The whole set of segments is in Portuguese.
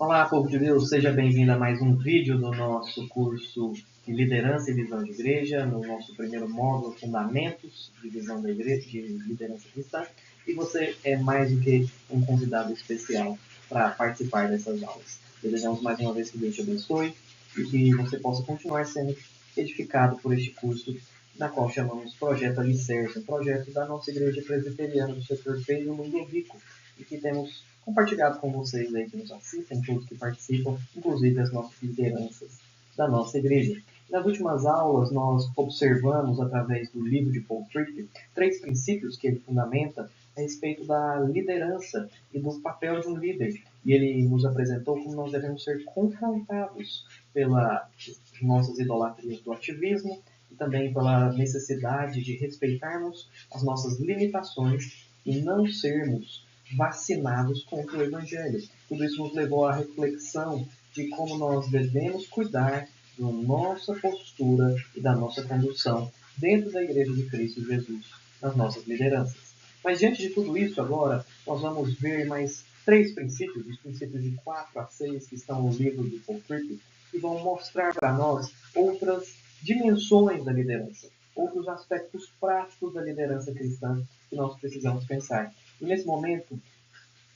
Olá, povo de Deus, seja bem-vindo a mais um vídeo do nosso curso de Liderança e Visão de Igreja, no nosso primeiro módulo, Fundamentos de Visão da Igreja, de Liderança Cristã. E você é mais do que um convidado especial para participar dessas aulas. Desejamos mais uma vez que Deus te abençoe e que você possa continuar sendo edificado por este curso, na qual chamamos Projeto Alicerce, um projeto da nossa Igreja Presbiteriana do Setor 3 do Mundo Rico, e que temos compartilhado com vocês aí que nos assistem, todos que participam, inclusive as nossas lideranças da nossa igreja. Nas últimas aulas, nós observamos, através do livro de Paul Tripp, 3 princípios que ele fundamenta a respeito da liderança e do papel de um líder. E ele nos apresentou como nós devemos ser confrontados pelas nossas idolatrias do ativismo e também pela necessidade de respeitarmos as nossas limitações e não sermos vacinados contra o Evangelho. Tudo isso nos levou à reflexão de como nós devemos cuidar da nossa postura e da nossa condução dentro da Igreja de Cristo Jesus, nas nossas lideranças. Mas diante de tudo isso, agora, nós vamos ver mais 3 princípios, os princípios de 4 a 6, que estão no livro de Paul Tripp, que vão mostrar para nós outras dimensões da liderança, outros aspectos práticos da liderança cristã que nós precisamos pensar. E nesse momento,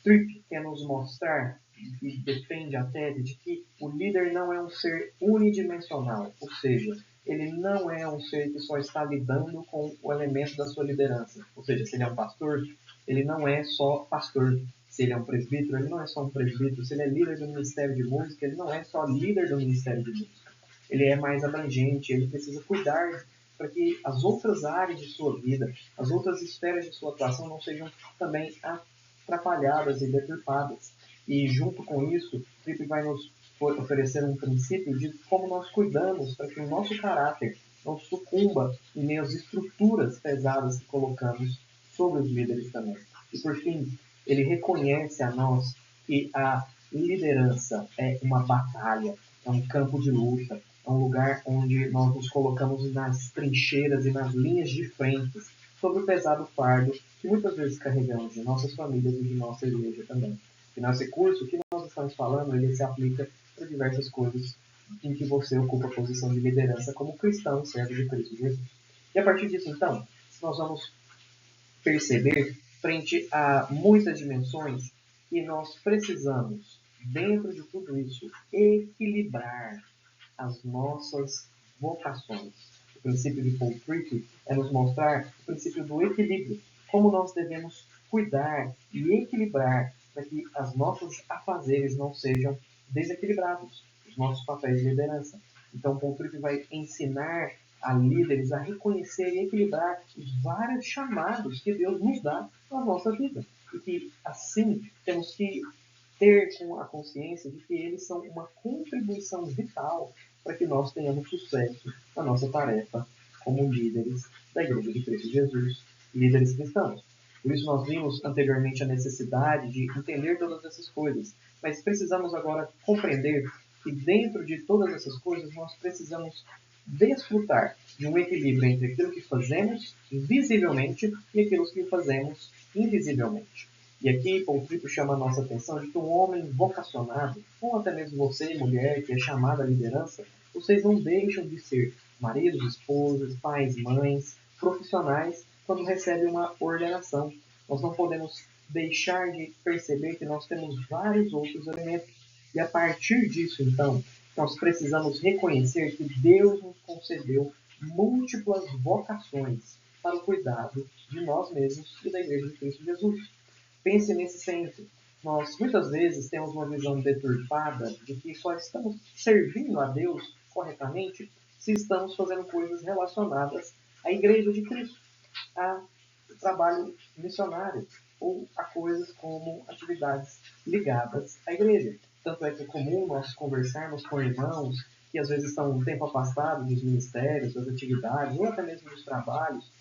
Tripp quer nos mostrar e defende a tese de que o líder não é um ser unidimensional, ou seja, ele não é um ser que só está lidando com o elemento da sua liderança. Ou seja, se ele é um pastor, ele não é só pastor. Se ele é um presbítero, ele não é só um presbítero. Se ele é líder do Ministério de Música, ele não é só líder do Ministério de Música. Ele é mais abrangente, ele precisa cuidar para que as outras áreas de sua vida, as outras esferas de sua atuação não sejam também atrapalhadas e deturpadas. E junto com isso, Tripp vai nos oferecer um princípio de como nós cuidamos para que o nosso caráter não sucumba em meio às estruturas pesadas que colocamos sobre os líderes também. E por fim, ele reconhece a nós que a liderança é uma batalha, é um campo de luta, é um lugar onde nós nos colocamos nas trincheiras e nas linhas de frente sobre o pesado fardo que muitas vezes carregamos de nossas famílias e de nossa igreja também. E nesse curso, o que nós estamos falando, ele se aplica para diversas coisas em que você ocupa a posição de liderança como cristão e servo de Cristo Jesus. E a partir disso, então, nós vamos perceber, frente a muitas dimensões, que nós precisamos, dentro de tudo isso, equilibrar as nossas vocações. O princípio de Paul Tripp é nos mostrar o princípio do equilíbrio, como nós devemos cuidar e equilibrar para que as nossas afazeres não sejam desequilibrados, os nossos papéis de liderança. Então, Paul Tripp vai ensinar a líderes a reconhecer e equilibrar os vários chamados que Deus nos dá na nossa vida. E que, assim, temos que ter a consciência de que eles são uma contribuição vital para que nós tenhamos sucesso na nossa tarefa como líderes da Igreja de Cristo Jesus, líderes cristãos. Por isso nós vimos anteriormente a necessidade de entender todas essas coisas, mas precisamos agora compreender que dentro de todas essas coisas nós precisamos desfrutar de um equilíbrio entre aquilo que fazemos visivelmente e aquilo que fazemos invisivelmente. E aqui Paul Tripp chama a nossa atenção de que um homem vocacionado, ou até mesmo você, mulher, que é chamada à liderança, vocês não deixam de ser maridos, esposas, pais, mães, profissionais, quando recebem uma ordenação. Nós não podemos deixar de perceber que nós temos vários outros elementos. E a partir disso, então, nós precisamos reconhecer que Deus nos concedeu múltiplas vocações para o cuidado de nós mesmos e da Igreja de Cristo Jesus. Pense nesse centro. Nós muitas vezes temos uma visão deturpada de que só estamos servindo a Deus corretamente se estamos fazendo coisas relacionadas à Igreja de Cristo, a trabalho missionário ou a coisas como atividades ligadas à Igreja. Tanto é que é comum nós conversarmos com irmãos que às vezes estão um tempo afastados dos ministérios, das atividades, ou até mesmo dos trabalhos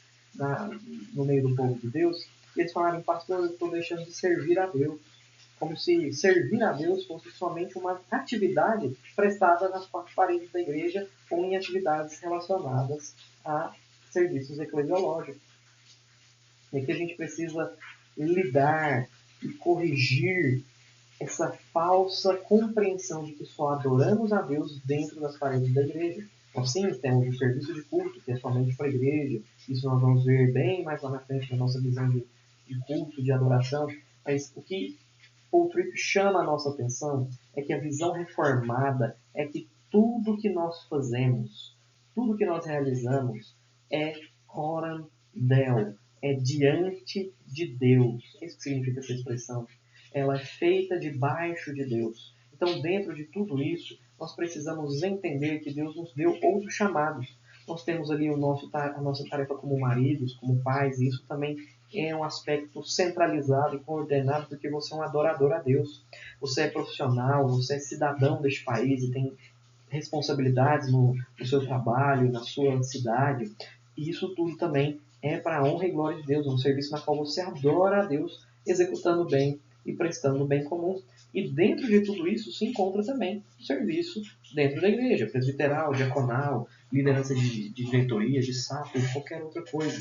no meio do povo de Deus, e eles falarem, pastor, eu estou deixando de servir a Deus. Como se servir a Deus fosse somente uma atividade prestada nas 4 paredes da igreja ou em atividades relacionadas a serviços eclesiológicos. E aqui a gente precisa lidar e corrigir essa falsa compreensão de que só adoramos a Deus dentro das paredes da igreja. Nós sim, temos o serviço de culto, que é somente para a igreja. Isso nós vamos ver bem mais lá na frente na nossa visão de culto, de adoração. Mas o que Paul Tripp chama a nossa atenção é que a visão reformada é que tudo que nós fazemos, tudo que nós realizamos é coram Deo, é diante de Deus. É isso que significa essa expressão. Ela é feita debaixo de Deus. Então, dentro de tudo isso, nós precisamos entender que Deus nos deu outros chamados. Nós temos ali a nossa tarefa como maridos, como pais, e isso também é um aspecto centralizado e coordenado porque você é um adorador a Deus. Você é profissional, você é cidadão deste país e tem responsabilidades no seu trabalho, na sua cidade. E isso tudo também é para a honra e glória de Deus, é um serviço na qual você adora a Deus, executando bem e prestando o bem comum. E dentro de tudo isso se encontra também o serviço dentro da igreja, presbiteral, diaconal, liderança de diretoria, de SAP, qualquer outra coisa.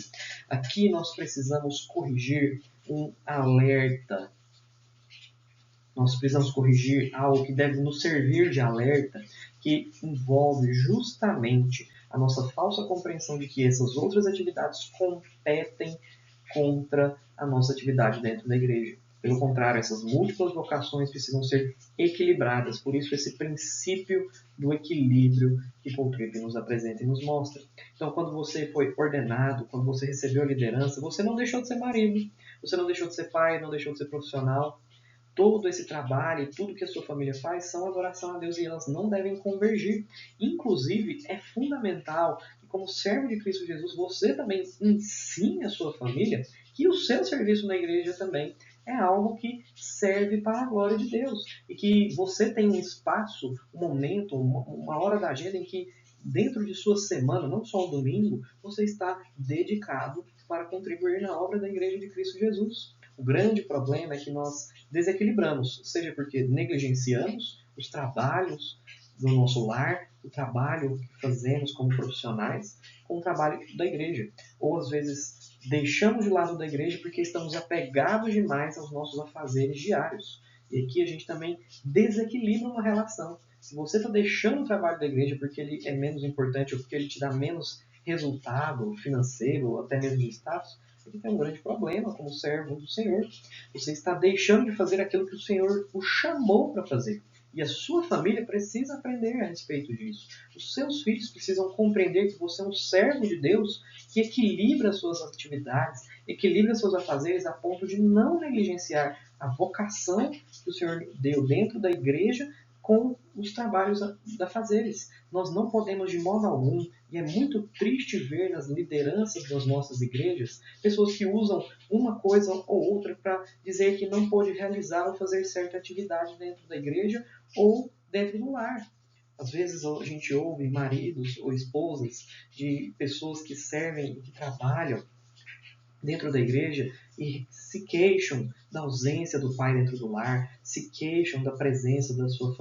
Aqui nós precisamos corrigir um alerta. Nós precisamos corrigir algo que deve nos servir de alerta, que envolve justamente a nossa falsa compreensão de que essas outras atividades competem contra a nossa atividade dentro da igreja. Pelo contrário, essas múltiplas vocações precisam ser equilibradas. Por isso, esse princípio do equilíbrio que Paul Tripp nos apresenta e nos mostra. Então, quando você foi ordenado, quando você recebeu a liderança, você não deixou de ser marido, você não deixou de ser pai, não deixou de ser profissional. Todo esse trabalho, tudo que a sua família faz, são adoração a Deus e elas não devem convergir. Inclusive, é fundamental que, como servo de Cristo Jesus, você também ensine a sua família que o seu serviço na igreja também é algo que serve para a glória de Deus. E que você tem um espaço, um momento, uma hora da agenda em que, dentro de sua semana, não só o domingo, você está dedicado para contribuir na obra da igreja de Cristo Jesus. O grande problema é que nós desequilibramos, seja porque negligenciamos os trabalhos do nosso lar, o trabalho que fazemos como profissionais, com o trabalho da igreja. Ou às vezes deixamos de lado da igreja porque estamos apegados demais aos nossos afazeres diários. E aqui a gente também desequilibra uma relação. Se você está deixando o trabalho da igreja porque ele é menos importante ou porque ele te dá menos resultado financeiro ou até mesmo de status, ele tem um grande problema como servo do Senhor. Você está deixando de fazer aquilo que o Senhor o chamou para fazer. E a sua família precisa aprender a respeito disso. Os seus filhos precisam compreender que você é um servo de Deus que equilibra as suas atividades, equilibra seus afazeres a ponto de não negligenciar a vocação que o Senhor deu dentro da igreja com os trabalhos da fazeres. Nós não podemos de modo algum, e é muito triste ver nas lideranças das nossas igrejas, pessoas que usam uma coisa ou outra para dizer que não pode realizar ou fazer certa atividade dentro da igreja ou dentro do lar. Às vezes a gente ouve maridos ou esposas de pessoas que servem, que trabalham dentro da igreja e se queixam da ausência do pai dentro do lar, se queixam da presença da sua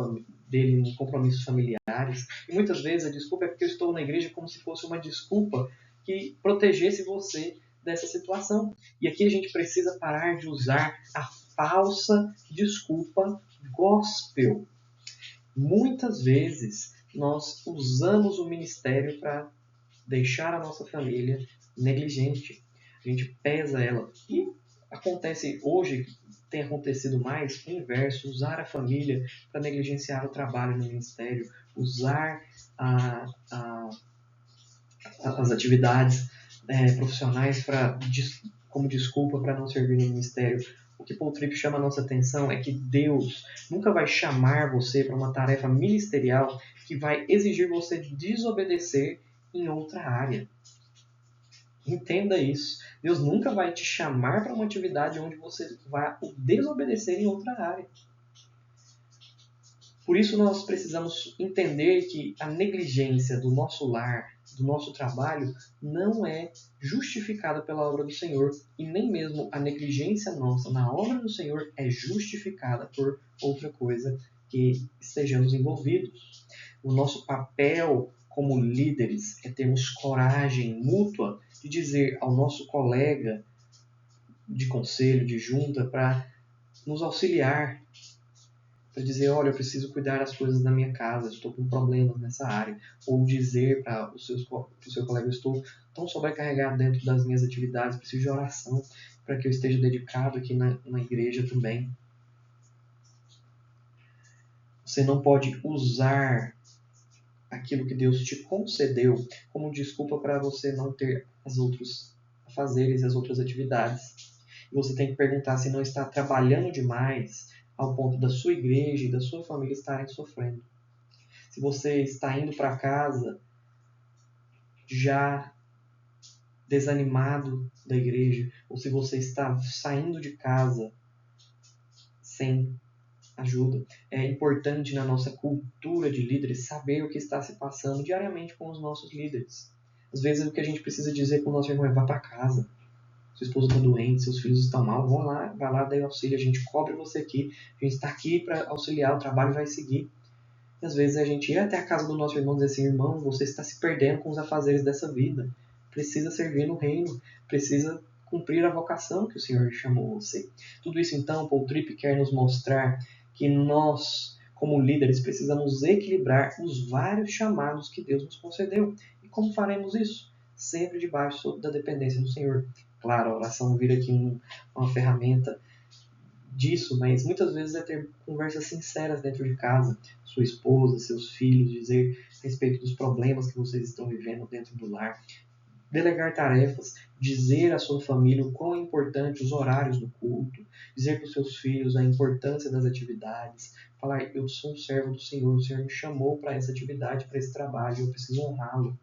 dele em compromissos familiares. E muitas vezes a desculpa é porque eu estou na igreja como se fosse uma desculpa que protegesse você dessa situação. E aqui a gente precisa parar de usar a falsa desculpa gospel. Muitas vezes nós usamos o ministério para deixar a nossa família negligente. A gente pesa ela. E acontece hoje, tem acontecido mais, o inverso, usar a família para negligenciar o trabalho no ministério, usar as atividades profissionais como desculpa para não servir no ministério. O que Paul Tripp chama a nossa atenção é que Deus nunca vai chamar você para uma tarefa ministerial que vai exigir você desobedecer em outra área. Entenda isso. Deus nunca vai te chamar para uma atividade onde você vai desobedecer em outra área. Por isso nós precisamos entender que a negligência do nosso lar, do nosso trabalho, não é justificada pela obra do Senhor e nem mesmo a negligência nossa na obra do Senhor é justificada por outra coisa que estejamos envolvidos. O nosso papel como líderes é termos coragem mútua de dizer ao nosso colega de conselho, de junta, para nos auxiliar, para dizer, olha, eu preciso cuidar das coisas da minha casa, estou com problemas nessa área. Ou dizer para o seu colega, eu estou tão sobrecarregado dentro das minhas atividades, preciso de oração para que eu esteja dedicado aqui na igreja também. Você não pode usar aquilo que Deus te concedeu como desculpa para você não ter os outros afazeres e as outras atividades. E você tem que perguntar se não está trabalhando demais ao ponto da sua igreja e da sua família estarem sofrendo. Se você está indo para casa já desanimado da igreja, ou se você está saindo de casa sem ajuda. É importante na nossa cultura de líderes saber o que está se passando diariamente com os nossos líderes. Às vezes o que a gente precisa dizer para o nosso irmão é: vá para casa. Sua esposa está doente, seus filhos estão mal, vão lá, vai lá, dê auxílio, a gente cobre você aqui, a gente está aqui para auxiliar, o trabalho vai seguir. E às vezes a gente ir até a casa do nosso irmão e dizer assim: irmão, você está se perdendo com os afazeres dessa vida, precisa servir no reino, precisa cumprir a vocação que o Senhor chamou você. Tudo isso então, Paul Tripp quer nos mostrar que nós, como líderes, precisamos equilibrar os vários chamados que Deus nos concedeu. E como faremos isso? Sempre debaixo da dependência do Senhor. Claro, a oração vira aqui uma ferramenta disso, mas muitas vezes é ter conversas sinceras dentro de casa. Sua esposa, seus filhos, dizer a respeito dos problemas que vocês estão vivendo dentro do lar. Delegar tarefas, dizer à sua família o quão é importante os horários do culto, dizer para os seus filhos a importância das atividades, falar: eu sou um servo do Senhor, o Senhor me chamou para essa atividade, para esse trabalho, eu preciso honrá-lo.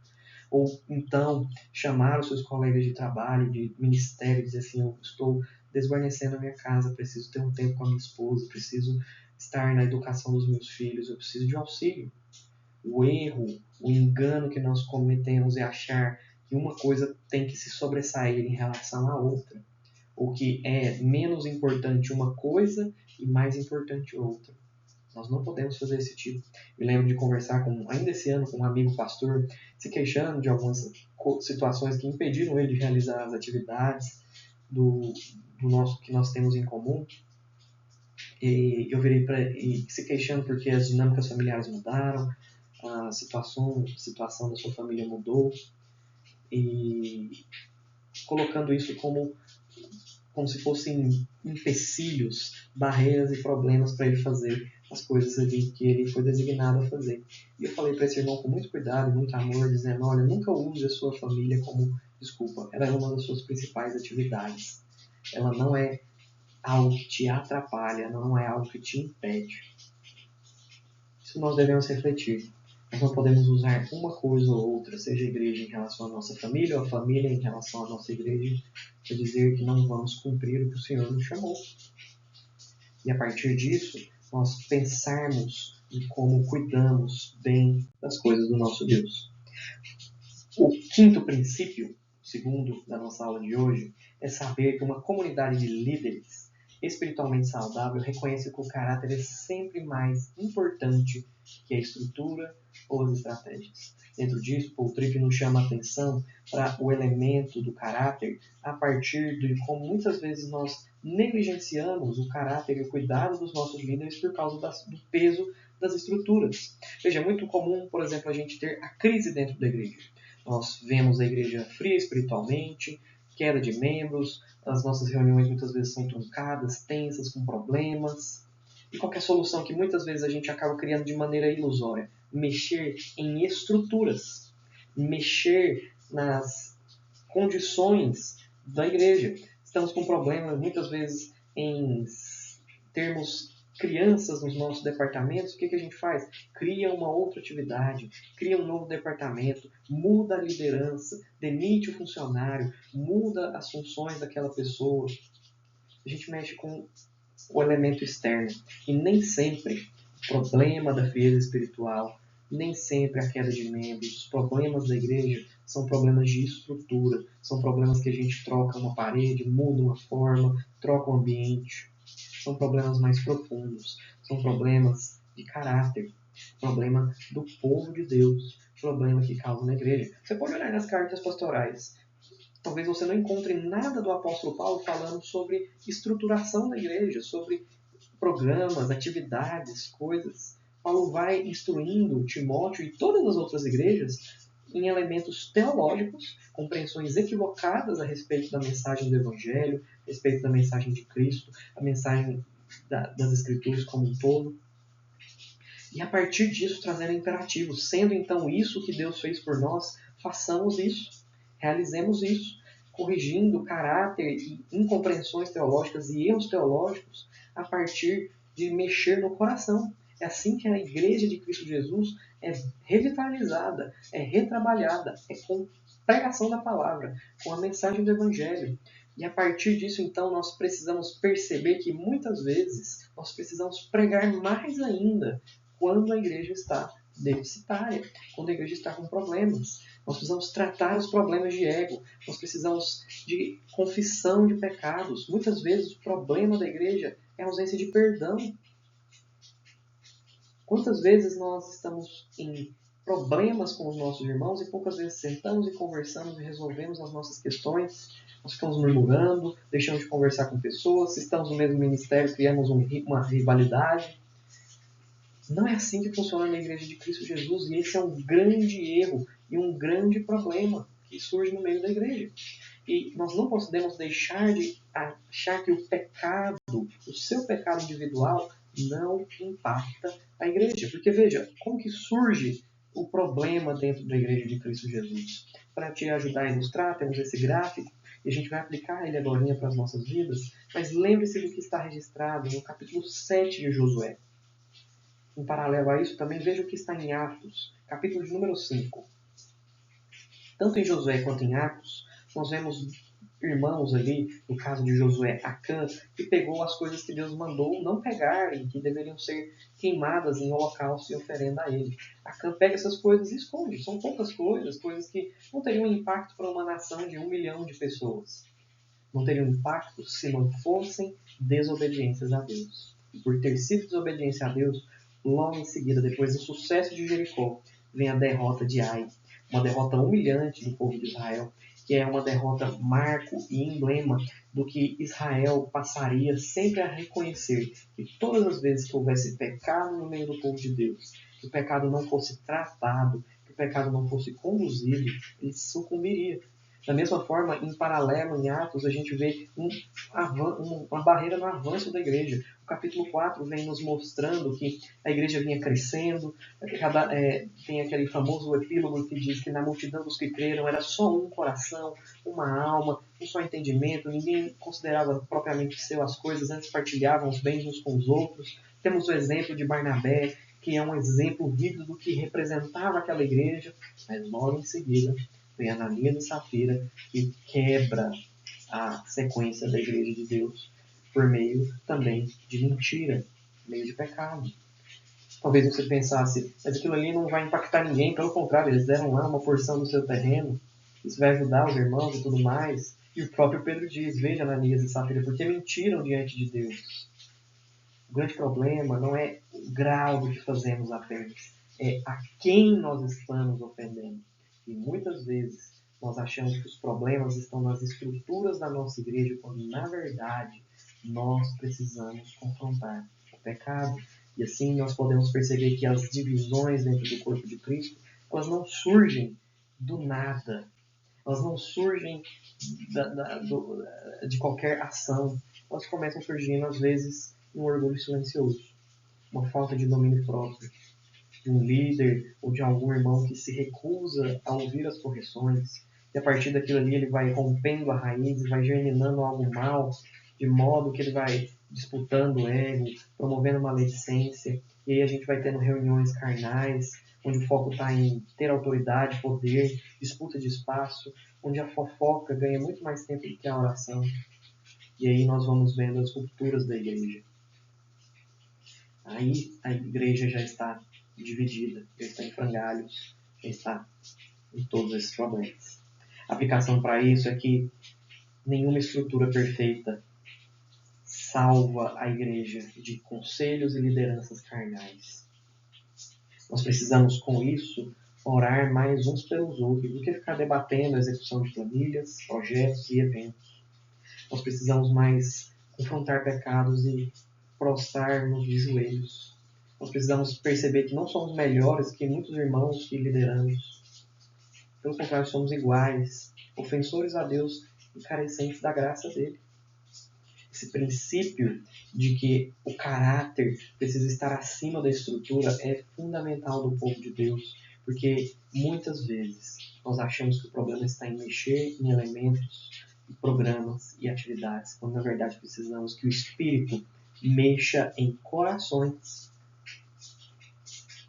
Ou então chamar os seus colegas de trabalho, de ministério, e dizer assim: eu estou desguarnecendo a minha casa, preciso ter um tempo com a minha esposa, preciso estar na educação dos meus filhos, eu preciso de auxílio. O erro, o engano que nós cometemos é achar que uma coisa tem que se sobressair em relação à outra, ou que é menos importante uma coisa e mais importante outra. Nós não podemos fazer esse tipo. Me lembro de conversar ainda esse ano com um amigo pastor, se queixando de algumas situações que impediram ele de realizar as atividades do nosso que nós temos em comum. E eu virei para ele se queixando porque as dinâmicas familiares mudaram, a situação da sua família mudou, e colocando isso como se fossem empecilhos, barreiras e problemas para ele fazer as coisas ali que ele foi designado a fazer. E eu falei para esse irmão com muito cuidado, muito amor, dizendo: olha, nunca use a sua família como desculpa. Ela é uma das suas principais atividades. Ela não é algo que te atrapalha, não é algo que te impede. Isso nós devemos refletir. Nós não podemos usar uma coisa ou outra, seja a igreja em relação à nossa família ou a família em relação à nossa igreja, para dizer que não vamos cumprir o que o Senhor nos chamou. E a partir disso, nós pensarmos em como cuidamos bem das coisas do nosso Deus. O quinto princípio, segundo da nossa aula de hoje, é saber que uma comunidade de líderes espiritualmente saudável reconhece que o caráter é sempre mais importante que a estrutura ou as estratégias. Dentro disso, Paul Tripp nos chama a atenção para o elemento do caráter a partir de como muitas vezes nós negligenciamos o caráter e o cuidado dos nossos líderes por causa do peso das estruturas. Veja, é muito comum, por exemplo, a gente ter a crise dentro da igreja. Nós vemos a igreja fria espiritualmente, queda de membros, as nossas reuniões muitas vezes são truncadas, tensas, com problemas. E qualquer solução que muitas vezes a gente acaba criando de maneira ilusória, mexer em estruturas, mexer nas condições da igreja. Estamos com problemas muitas vezes em termos crianças nos nossos departamentos. O que a gente faz? Cria uma outra atividade, cria um novo departamento, muda a liderança, demite o funcionário, muda as funções daquela pessoa. A gente mexe com o elemento externo. E nem sempre o problema da frieza espiritual, nem sempre a queda de membros, os problemas da igreja são problemas de estrutura, são problemas que a gente troca uma parede, muda uma forma, troca o ambiente. São problemas mais profundos, são problemas de caráter, problema do povo de Deus, problema que causa na igreja. Você pode olhar nas cartas pastorais. Talvez você não encontre nada do apóstolo Paulo falando sobre estruturação da igreja, sobre programas, atividades, coisas. Paulo vai instruindo Timóteo e todas as outras igrejas em elementos teológicos, compreensões equivocadas a respeito da mensagem do Evangelho, a respeito da mensagem de Cristo, a mensagem das Escrituras como um todo. E a partir disso trazendo imperativos, sendo então isso que Deus fez por nós, façamos isso, realizemos isso, corrigindo caráter e incompreensões teológicas e erros teológicos a partir de mexer no coração. É assim que a Igreja de Cristo Jesus é revitalizada, é retrabalhada, é com pregação da palavra, com a mensagem do Evangelho. E a partir disso, então, nós precisamos perceber que muitas vezes nós precisamos pregar mais ainda quando a igreja está deficitária, quando a igreja está com problemas. Nós precisamos tratar os problemas de ego, nós precisamos de confissão de pecados. Muitas vezes o problema da igreja é a ausência de perdão. Quantas vezes nós estamos em problemas com os nossos irmãos e poucas vezes sentamos e conversamos e resolvemos as nossas questões? Nós ficamos murmurando, deixamos de conversar com pessoas, se estamos no mesmo ministério, criamos uma rivalidade. Não é assim que funciona na Igreja de Cristo Jesus, e esse é um grande erro e um grande problema que surge no meio da igreja. E nós não podemos deixar de achar que o pecado, o seu pecado individual, não impacta a igreja. Porque veja, como que surge o problema dentro da Igreja de Cristo Jesus? Para te ajudar a ilustrar, temos esse gráfico, e a gente vai aplicar ele agora para as nossas vidas, mas lembre-se do que está registrado no capítulo 7 de Josué. Em paralelo a isso, também veja o que está em Atos, capítulo de número 5. Tanto em Josué quanto em Atos, nós vemos irmãos ali, no caso de Josué, Acã, que pegou as coisas que Deus mandou não pegarem, que deveriam ser queimadas em holocausto e oferenda a ele. Acã pega essas coisas e esconde. São poucas coisas, coisas que não teriam impacto para uma nação de 1 milhão de pessoas. Não teriam impacto se não fossem desobediências a Deus. E por ter sido desobediência a Deus, logo em seguida, depois do sucesso de Jericó, vem a derrota de Ai, uma derrota humilhante do povo de Israel, que é uma derrota marco e emblema do que Israel passaria sempre a reconhecer que todas as vezes que houvesse pecado no meio do povo de Deus, que o pecado não fosse tratado, que o pecado não fosse conduzido, ele sucumbiria. Da mesma forma, em paralelo, em Atos, a gente vê uma barreira no avanço da igreja. O capítulo 4 vem nos mostrando que a igreja vinha crescendo. Tem aquele famoso epílogo que diz que na multidão dos que creram era só um coração, uma alma, um só entendimento. Ninguém considerava propriamente seu as coisas, antes partilhavam os bens uns com os outros. Temos o exemplo de Barnabé, que é um exemplo vívido do que representava aquela igreja, mas logo em seguida vem Ananias e Safira, que quebra a sequência da Igreja de Deus por meio também de mentira, por meio de pecado. Talvez você pensasse, mas aquilo ali não vai impactar ninguém, pelo contrário, eles deram lá uma porção do seu terreno, isso vai ajudar os irmãos e tudo mais. E o próprio Pedro diz, veja Ananias e Safira, porque mentiram diante de Deus. O grande problema não é o grau do que fazemos apenas, é a quem nós estamos ofendendo. E muitas vezes nós achamos que os problemas estão nas estruturas da nossa igreja, quando na verdade nós precisamos confrontar o pecado. E assim nós podemos perceber que as divisões dentro do corpo de Cristo, elas não surgem do nada. Elas não surgem de qualquer ação. Elas começam surgindo às vezes um orgulho silencioso, uma falta de domínio próprio, de um líder ou de algum irmão que se recusa a ouvir as correções, e a partir daquilo ali ele vai rompendo a raiz, vai germinando algo mal, de modo que ele vai disputando o ego, promovendo maledicência, e aí a gente vai tendo reuniões carnais, onde o foco está em ter autoridade, poder, disputa de espaço, onde a fofoca ganha muito mais tempo do que a oração. E aí nós vamos vendo as rupturas da igreja. Aí a igreja já está dividida, já está em frangalhos, já está em todos esses problemas. A aplicação para isso é que nenhuma estrutura perfeita salva a igreja de conselhos e lideranças carnais. Nós precisamos, com isso, orar mais uns pelos outros do que ficar debatendo a execução de planilhas, projetos e eventos. Nós precisamos mais confrontar pecados e prostrarmos de joelhos. Nós precisamos perceber que não somos melhores que muitos irmãos que lideramos. Pelo contrário, somos iguais, ofensores a Deus e carecentes da graça dele. Esse princípio de que o caráter precisa estar acima da estrutura é fundamental do povo de Deus, porque muitas vezes nós achamos que o problema está em mexer em elementos, programas e atividades, quando na verdade precisamos que o Espírito mexa em corações.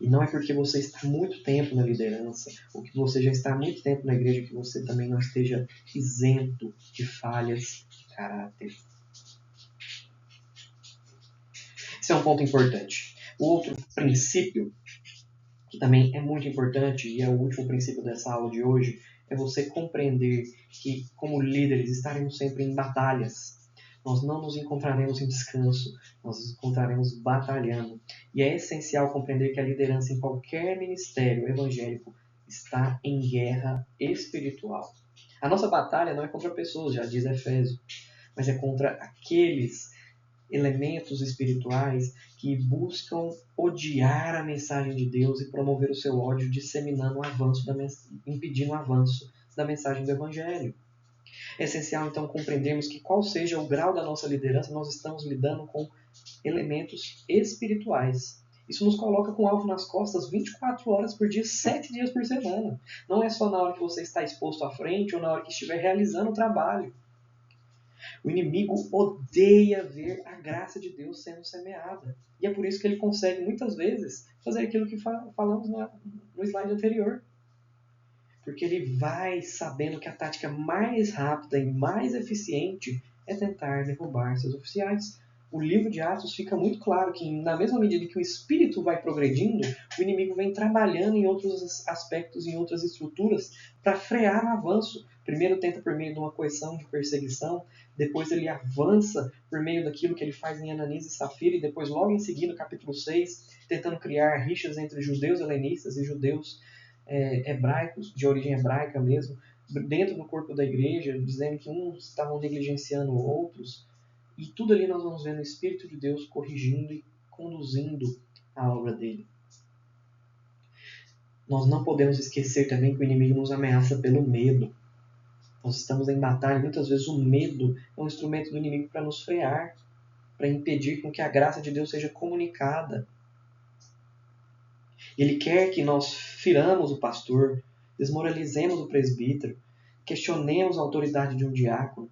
E não é porque você está muito tempo na liderança, ou que você já está há muito tempo na igreja, que você também não esteja isento de falhas de caráter. Esse é um ponto importante. O outro princípio, que também é muito importante, e é o último princípio dessa aula de hoje, é você compreender que, como líderes, estaremos sempre em batalhas. Nós não nos encontraremos em descanso, nós nos encontraremos batalhando. E é essencial compreender que a liderança em qualquer ministério evangélico está em guerra espiritual. A nossa batalha não é contra pessoas, já diz Efésios, mas é contra aqueles elementos espirituais que buscam odiar a mensagem de Deus e promover o seu ódio, disseminando o avanço impedindo o avanço da mensagem do Evangelho. É essencial, então, compreendermos que qual seja o grau da nossa liderança, nós estamos lidando com elementos espirituais. Isso nos coloca com alvo nas costas 24 horas por dia, 7 dias por semana. Não é só na hora que você está exposto à frente ou na hora que estiver realizando o trabalho. O inimigo odeia ver a graça de Deus sendo semeada. E é por isso que ele consegue, muitas vezes, fazer aquilo que falamos no slide anterior. Porque ele vai sabendo que a tática mais rápida e mais eficiente é tentar derrubar seus oficiais. O livro de Atos fica muito claro que, na mesma medida que o espírito vai progredindo, o inimigo vem trabalhando em outros aspectos, em outras estruturas, para frear o avanço. Primeiro tenta por meio de uma coerção de perseguição, depois ele avança por meio daquilo que ele faz em Ananias e Safira, e depois, logo em seguida, no capítulo 6, tentando criar rixas entre judeus helenistas e judeus hebraicos, de origem hebraica mesmo, dentro do corpo da igreja, dizendo que uns estavam negligenciando outros. E tudo ali nós vamos vendo o Espírito de Deus corrigindo e conduzindo a obra dele. Nós não podemos esquecer também que o inimigo nos ameaça pelo medo. Nós estamos em batalha, muitas vezes o medo é um instrumento do inimigo para nos frear, para impedir com que a graça de Deus seja comunicada. Ele quer que nós firamos o pastor, desmoralizemos o presbítero, questionemos a autoridade de um diácono,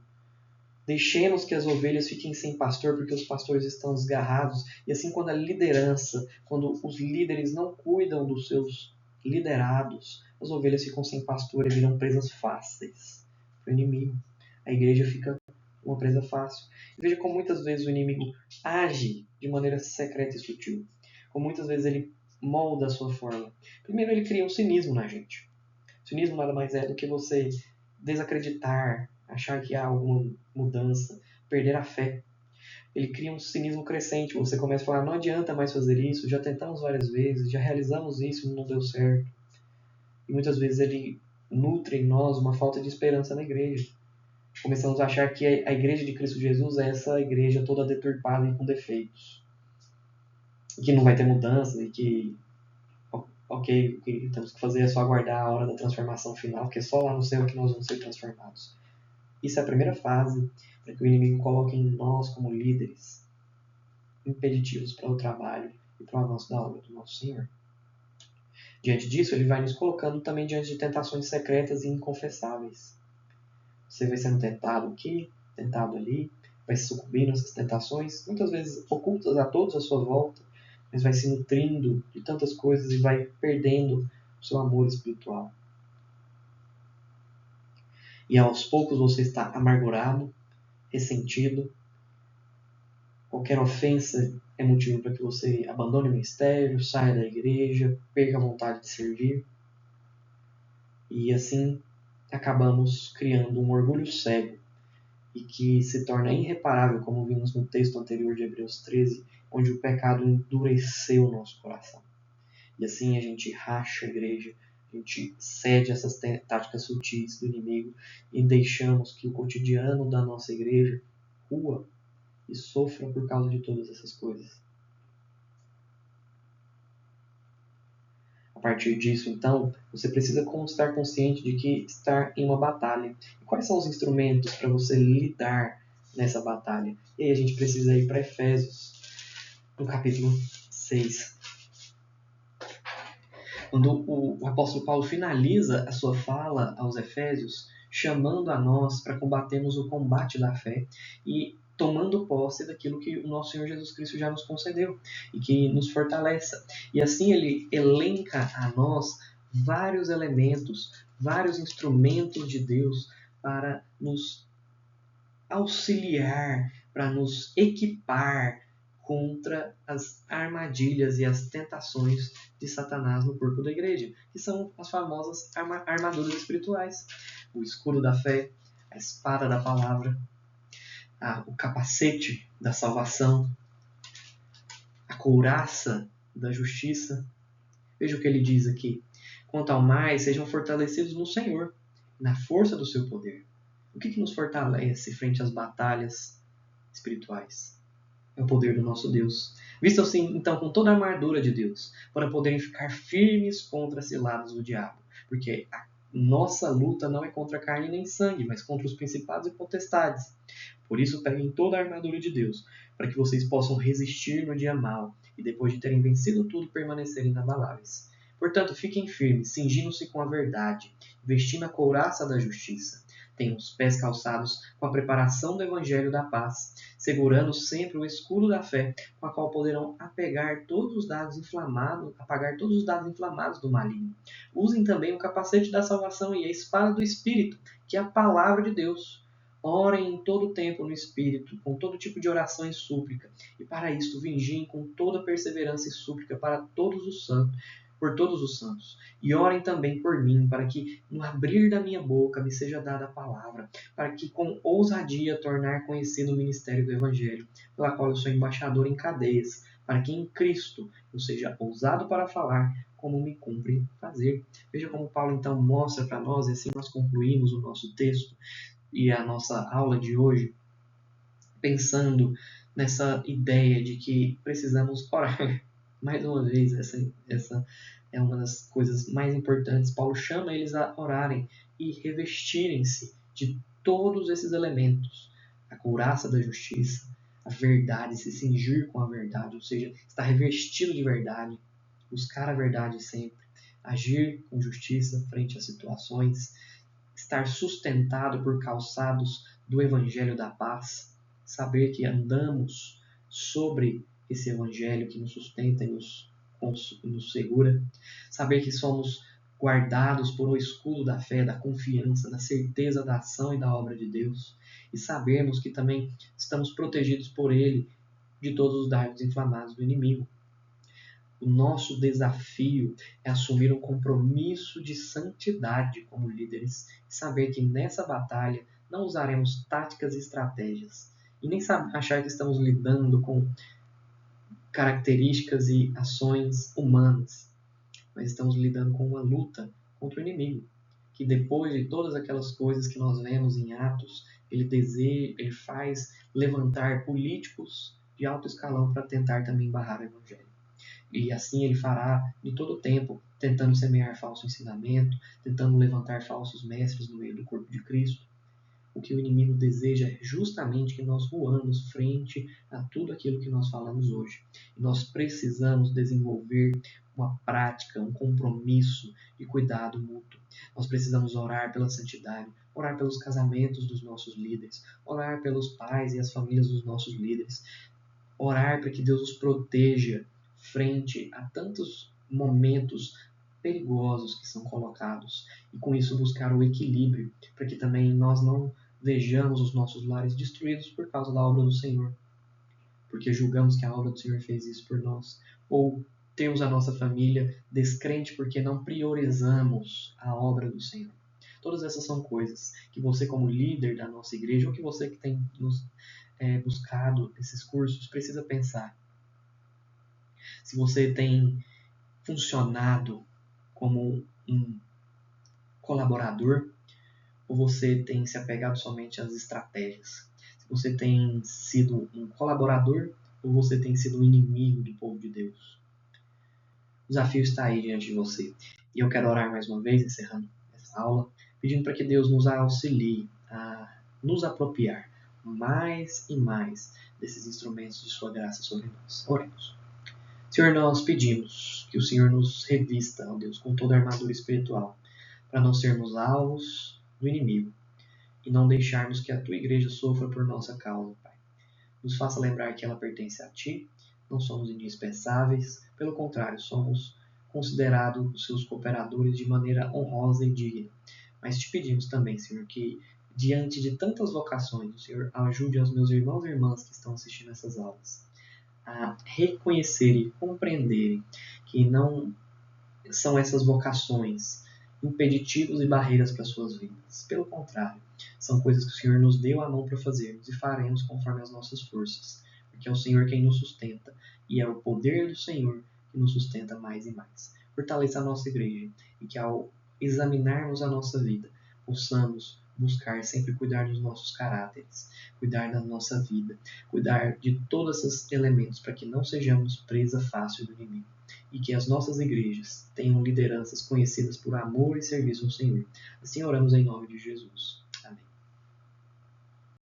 deixemos que as ovelhas fiquem sem pastor porque os pastores estão desgarrados. E assim, quando a liderança, quando os líderes não cuidam dos seus liderados, as ovelhas ficam sem pastor e viram presas fáceis para o inimigo. A igreja fica uma presa fácil. E veja como muitas vezes o inimigo age de maneira secreta e sutil. Como muitas vezes ele molda a sua forma. Primeiro, ele cria um cinismo na gente. O cinismo nada mais é do que você desacreditar, achar que há alguma mudança, perder a fé. Ele cria um cinismo crescente. Você começa a falar, não adianta mais fazer isso, já tentamos várias vezes, já realizamos isso e não deu certo. E muitas vezes ele nutre em nós uma falta de esperança na igreja. Começamos a achar que a igreja de Cristo Jesus é essa igreja toda deturpada e com defeitos. E que não vai ter mudança e que ok, o que temos que fazer é só aguardar a hora da transformação final, porque só lá no céu que nós vamos ser transformados. Isso é a primeira fase para que o inimigo coloque em nós, como líderes, impeditivos para o trabalho e para o avanço da obra do nosso Senhor. Diante disso, ele vai nos colocando também diante de tentações secretas e inconfessáveis. Você vai sendo tentado aqui, tentado ali, vai se sucumbindo a essas tentações, muitas vezes ocultas a todos à sua volta, mas vai se nutrindo de tantas coisas e vai perdendo o seu amor espiritual. E aos poucos você está amargurado, ressentido. Qualquer ofensa é motivo para que você abandone o ministério, saia da igreja, perca a vontade de servir. E assim acabamos criando um orgulho cego e que se torna irreparável, como vimos no texto anterior de Hebreus 13, onde o pecado endureceu o nosso coração. E assim a gente racha a igreja, a gente cede essas táticas sutis do inimigo e deixamos que o cotidiano da nossa igreja, rua, e sofra por causa de todas essas coisas. A partir disso, então, você precisa estar consciente de que está em uma batalha. E quais são os instrumentos para você lidar nessa batalha? E aí a gente precisa ir para Efésios, no capítulo 6. Quando o apóstolo Paulo finaliza a sua fala aos Efésios, chamando a nós para combatermos o combate da fé e tomando posse daquilo que o nosso Senhor Jesus Cristo já nos concedeu e que nos fortaleça. E assim ele elenca a nós vários elementos, vários instrumentos de Deus para nos auxiliar, para nos equipar contra as armadilhas e as tentações de Satanás no corpo da igreja, que são as famosas armaduras espirituais. O escudo da fé, a espada da palavra, o capacete da salvação, a couraça da justiça. Veja o que ele diz aqui. Quanto ao mais, sejam fortalecidos no Senhor, na força do seu poder. O que nos fortalece frente às batalhas espirituais? É o poder do nosso Deus. Vistam-se então com toda a armadura de Deus, para poderem ficar firmes contra as ciladas do diabo. Porque a nossa luta não é contra carne nem sangue, mas contra os principados e potestades. Por isso, peguem toda a armadura de Deus, para que vocês possam resistir no dia mau, e depois de terem vencido tudo, permanecerem inabaláveis. Portanto, fiquem firmes, cingindo-se com a verdade, vestindo a couraça da justiça. Tenham os pés calçados com a preparação do evangelho da paz, segurando sempre o escudo da fé, com a qual poderão apagar todos os dados inflamados do maligno. Usem também o capacete da salvação e a espada do Espírito, que é a palavra de Deus. Orem em todo o tempo no Espírito, com todo tipo de oração e súplica, e para isto vigiem com toda perseverança e súplica para todos os santos, por todos os santos. E orem também por mim, para que no abrir da minha boca me seja dada a palavra, para que com ousadia tornar conhecido o ministério do Evangelho, pela qual eu sou embaixador em cadeias, para que em Cristo eu seja ousado para falar, como me cumpre fazer. Veja como Paulo então mostra para nós, e assim nós concluímos o nosso texto e a nossa aula de hoje, pensando nessa ideia de que precisamos orar. Mais uma vez, essa é uma das coisas mais importantes. Paulo chama eles a orarem e revestirem-se de todos esses elementos. A couraça da justiça, a verdade, se cingir com a verdade, ou seja, estar revestido de verdade, buscar a verdade sempre, agir com justiça frente às situações, estar sustentado por calçados do Evangelho da paz, saber que andamos sobre esse Evangelho que nos sustenta e nos segura, saber que somos guardados por o escudo da fé, da confiança, da certeza da ação e da obra de Deus, e sabermos que também estamos protegidos por Ele de todos os dardos inflamados do inimigo. O nosso desafio é assumir um compromisso de santidade como líderes e saber que nessa batalha não usaremos táticas e estratégias e nem achar que estamos lidando com características e ações humanas, mas estamos lidando com uma luta contra o inimigo, que depois de todas aquelas coisas que nós vemos em Atos, ele faz levantar políticos de alto escalão para tentar também barrar o evangelho. E assim ele fará de todo o tempo, tentando semear falso ensinamento, tentando levantar falsos mestres no meio do corpo de Cristo. O que o inimigo deseja é justamente que nós ruamos frente a tudo aquilo que nós falamos hoje. E nós precisamos desenvolver uma prática, um compromisso de cuidado mútuo. Nós precisamos orar pela santidade, orar pelos casamentos dos nossos líderes, orar pelos pais e as famílias dos nossos líderes, orar para que Deus os proteja frente a tantos momentos perigosos que são colocados e com isso buscar o equilíbrio para que também nós não vejamos os nossos lares destruídos por causa da obra do Senhor, porque julgamos que a obra do Senhor fez isso por nós, ou temos a nossa família descrente porque não priorizamos a obra do Senhor. Todas essas são coisas que você, como líder da nossa igreja, ou que você que tem buscado esses cursos, precisa pensar. Se você tem funcionado como um colaborador ou você tem se apegado somente às estratégias. Se Você tem sido um colaborador ou você tem sido um inimigo do povo de Deus? O desafio está aí diante de você. E eu quero orar mais uma vez, encerrando essa aula, pedindo para que Deus nos auxilie a nos apropriar mais e mais desses instrumentos de sua graça sobre nós. Oremos. Senhor, nós pedimos que o Senhor nos revista, ó Deus, com toda a armadura espiritual, para não sermos alvos do inimigo e não deixarmos que a tua igreja sofra por nossa causa, Pai. Nos faça lembrar que ela pertence a ti, não somos indispensáveis, pelo contrário, somos considerados os seus cooperadores de maneira honrosa e digna. Mas te pedimos também, Senhor, que diante de tantas vocações, o Senhor ajude aos meus irmãos e irmãs que estão assistindo essas aulas a reconhecerem e compreenderem que não são essas vocações impeditivos e barreiras para suas vidas. Pelo contrário, são coisas que o Senhor nos deu a mão para fazermos e faremos conforme as nossas forças, porque é o Senhor quem nos sustenta e é o poder do Senhor que nos sustenta mais e mais. Fortaleça a nossa igreja e que ao examinarmos a nossa vida, possamos buscar sempre cuidar dos nossos caráteres, cuidar da nossa vida, cuidar de todos esses elementos para que não sejamos presa fácil do inimigo e que as nossas igrejas tenham lideranças conhecidas por amor e serviço ao Senhor. Assim oramos em nome de Jesus.